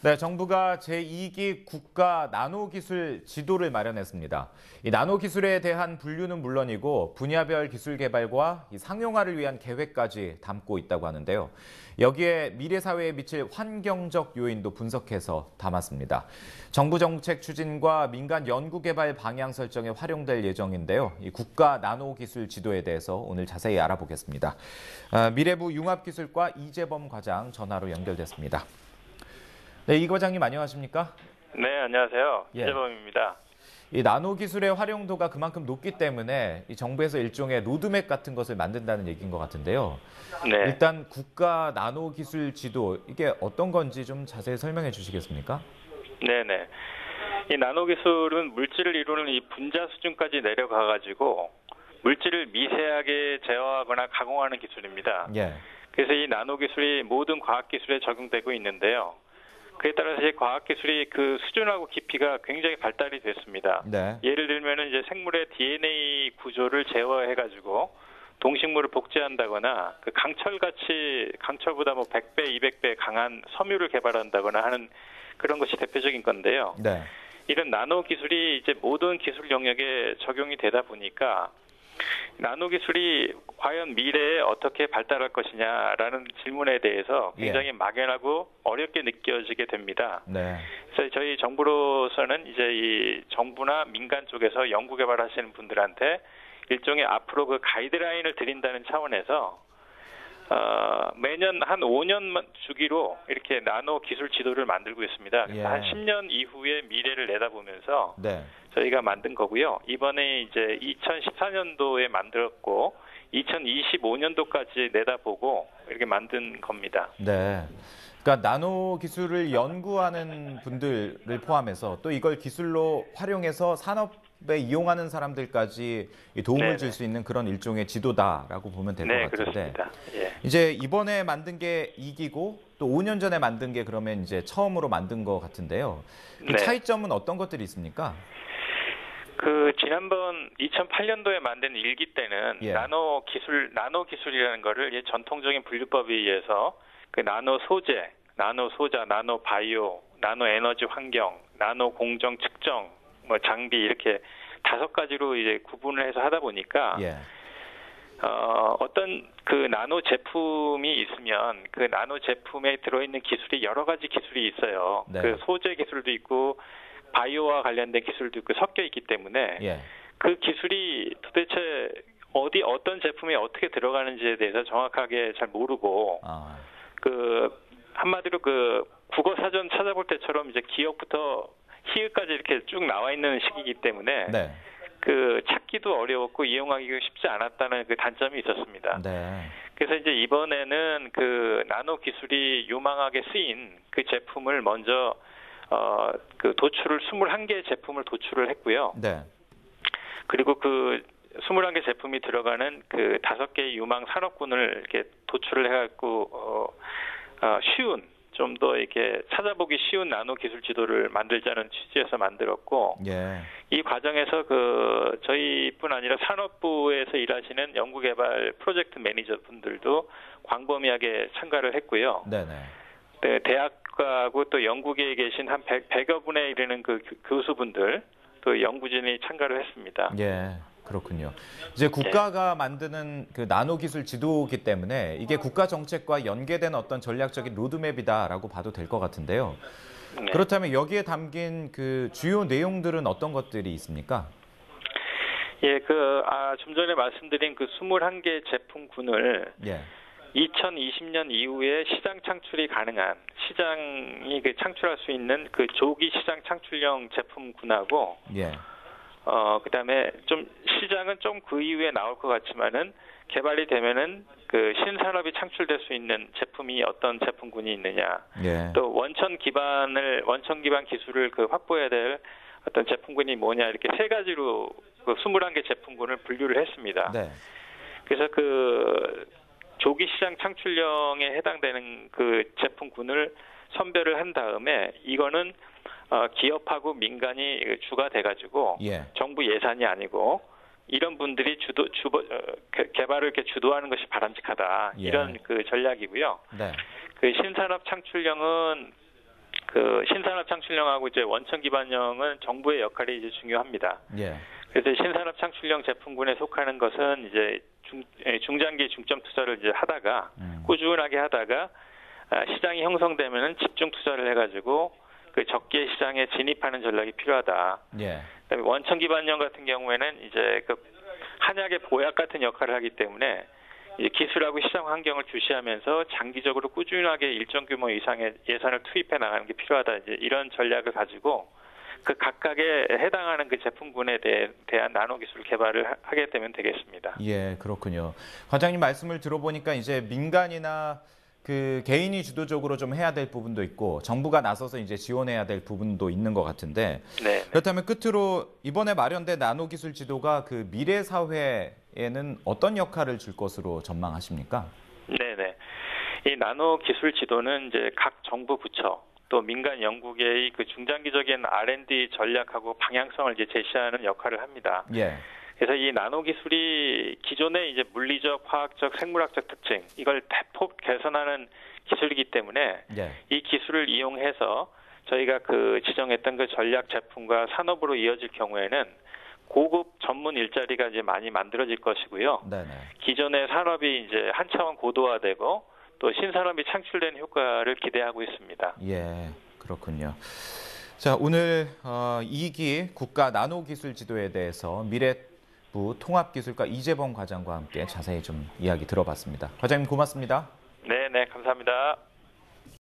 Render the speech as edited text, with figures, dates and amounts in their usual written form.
네, 정부가 제2기 국가 나노기술 지도를 마련했습니다. 이 나노기술에 대한 분류는 물론이고 분야별 기술 개발과 이 상용화를 위한 계획까지 담고 있다고 하는데요. 여기에 미래 사회에 미칠 환경적 요인도 분석해서 담았습니다. 정부 정책 추진과 민간 연구 개발 방향 설정에 활용될 예정인데요. 이 국가 나노기술 지도에 대해서 오늘 자세히 알아보겠습니다. 미래부 융합기술과 이재범 과장 전화로 연결됐습니다. 네, 이 과장님 안녕하십니까? 네, 안녕하세요. 예. 이재범입니다. 이 나노 기술의 활용도가 그만큼 높기 때문에 이 정부에서 일종의 로드맵 같은 것을 만든다는 얘기인 것 같은데요. 네. 일단 국가 나노 기술 지도 이게 어떤 건지 좀 자세히 설명해 주시겠습니까? 네네. 이 나노 기술은 물질을 이루는 이 분자 수준까지 내려가가지고 물질을 미세하게 제어하거나 가공하는 기술입니다. 예. 그래서 이 나노 기술이 모든 과학 기술에 적용되고 있는데요. 그에 따라서 이 과학 기술이 그 수준하고 깊이가 굉장히 발달이 됐습니다. 네. 예를 들면 이제 생물의 DNA 구조를 제어해가지고 동식물을 복제한다거나 그 강철보다 뭐 100배, 200배 강한 섬유를 개발한다거나 하는 그런 것이 대표적인 건데요. 네. 이런 나노 기술이 이제 모든 기술 영역에 적용이 되다 보니까 나노 기술이 과연 미래에 어떻게 발달할 것이냐라는 질문에 대해서 굉장히 막연하고 어렵게 느껴지게 됩니다. 네. 그래서 저희 정부로서는 이제 이 정부나 민간 쪽에서 연구 개발하시는 분들한테 일종의 앞으로 그 가이드라인을 드린다는 차원에서 매년 한 5년 주기로 이렇게 나노 기술 지도를 만들고 있습니다. 그래서 한 10년 이후의 미래를 내다보면서 네. 저희가 만든 거고요. 이번에 이제 2014년도에 만들었고 2025년도까지 내다보고 이렇게 만든 겁니다. 네. 그러니까 나노 기술을 연구하는 분들을 포함해서 또 이걸 기술로 활용해서 산업에 이용하는 사람들까지 도움을 줄 수 있는 그런 일종의 지도다라고 보면 될 것 같은데. 그렇습니다. 예. 이제 이번에 만든 게 2기고 또 5년 전에 만든 게 그러면 이제 처음으로 만든 것 같은데요. 그 차이점은 어떤 것들이 있습니까? 그 지난번 2008년도에 만든 1기 때는 나노 기술이라는 거를 전통적인 분류법에 의해서 그 나노 소재, 나노 소자, 나노 바이오, 나노 에너지 환경, 나노 공정 측정, 뭐 장비 이렇게 5가지로 이제 구분을 해서 하다 보니까 어떤 그 나노 제품이 있으면 그 나노 제품에 들어있는 기술이 여러 가지 기술이 있어요. 네. 그 소재 기술도 있고 바이오와 관련된 기술도 있고 섞여 있기 때문에 그 기술이 도대체 어떤 제품에 어떻게 들어가는지에 대해서 정확하게 잘 모르고 그 한마디로 그 국어 사전 찾아볼 때처럼 이제 기억부터 희읍까지 이렇게 쭉 나와 있는 시기이기 때문에 그 찾기도 어려웠고 이용하기가 쉽지 않았다는 그 단점이 있었습니다. 그래서 이제 이번에는 그 나노 기술이 유망하게 쓰인 그 제품을 먼저 그 도출을 21개 제품을 도출을 했고요. 그리고 그 21개 제품이 들어가는 그 5개의 유망 산업군을 이렇게 도출을 해갖고 쉬운 좀 더 이렇게 찾아보기 쉬운 나노 기술 지도를 만들자는 취지에서 만들었고 이 과정에서 그 저희뿐 아니라 산업부에서 일하시는 연구개발 프로젝트 매니저 분들도 광범위하게 참가를 했고요. 네, 대학하고 또 연구계에 계신 한 100여 분에 이르는 그 교수분들 또 연구진이 참가를 했습니다. 그렇군요. 이제 국가가 만드는 그 나노 기술 지도이기 때문에 이게 국가 정책과 연계된 어떤 전략적인 로드맵이다라고 봐도 될 것 같은데요. 그렇다면 여기에 담긴 그 주요 내용들은 어떤 것들이 있습니까? 좀 전에 말씀드린 그 21개 제품군을 2020년 이후에 시장 창출이 가능한 시장이 그 창출할 수 있는 그 조기 시장 창출형 제품군하고 그다음에 좀 시장은 좀 그 이후에 나올 것 같지만은 개발이 되면은 그 신산업이 창출될 수 있는 제품이 어떤 제품군이 있느냐. 또 원천 기반 기술을 그 확보해야 될 어떤 제품군이 뭐냐 이렇게 3가지로 그 21개 제품군을 분류를 했습니다. 그래서 그 조기 시장 창출형에 해당되는 그 제품군을 선별을 한 다음에 이거는 기업하고 민간이 주가 돼가지고 정부 예산이 아니고 이런 분들이 개발을 이렇게 주도하는 것이 바람직하다 이런 그 전략이고요. 그 신산업 창출형은 그 그 신산업 창출형하고 이제 원천 기반형은 정부의 역할이 이제 중요합니다. 예. 그래서 신산업 창출형 제품군에 속하는 것은 이제 중장기 중점 투자를 이제 하다가 꾸준하게 하다가 시장이 형성되면은 집중 투자를 해가지고 그 적게 시장에 진입하는 전략이 필요하다. 예. 그다음에 원천 기반형 같은 경우에는 이제 그 한약의 보약 같은 역할을 하기 때문에 이제 기술하고 시장 환경을 주시하면서 장기적으로 꾸준하게 일정 규모 이상의 예산을 투입해 나가는 게 필요하다. 이제 이런 전략을 가지고 그 각각에 해당하는 그 제품군에 대한 나노 기술 개발을 하게 되면 되겠습니다. 예, 그렇군요. 과장님 말씀을 들어보니까 이제 민간이나 그 개인이 주도적으로 좀 해야 될 부분도 있고 정부가 나서서 이제 지원해야 될 부분도 있는 것 같은데 네. 그렇다면 끝으로 이번에 마련된 나노 기술 지도가 그 미래 사회에는 어떤 역할을 줄 것으로 전망하십니까? 네네. 이 나노 기술 지도는 이제 각 정부 부처 또 민간 연구계의 그 중장기적인 R&D 전략하고 방향성을 이제 제시하는 역할을 합니다. 예. 그래서 이 나노 기술이 기존의 이제 물리적, 화학적, 생물학적 특징 이걸 대폭 개선하는 기술이기 때문에 예. 이 기술을 이용해서 저희가 그 지정했던 그 전략 제품과 산업으로 이어질 경우에는 고급 전문 일자리가 이제 많이 만들어질 것이고요. 네네. 기존의 산업이 이제 한 차원 고도화되고 또 신산업이 창출되는 효과를 기대하고 있습니다. 예, 그렇군요. 자, 오늘 2기 국가 나노기술 지도에 대해서 미래부 통합기술과 이재범 과장과 함께 자세히 좀 이야기 들어봤습니다. 과장님 고맙습니다. 네, 감사합니다.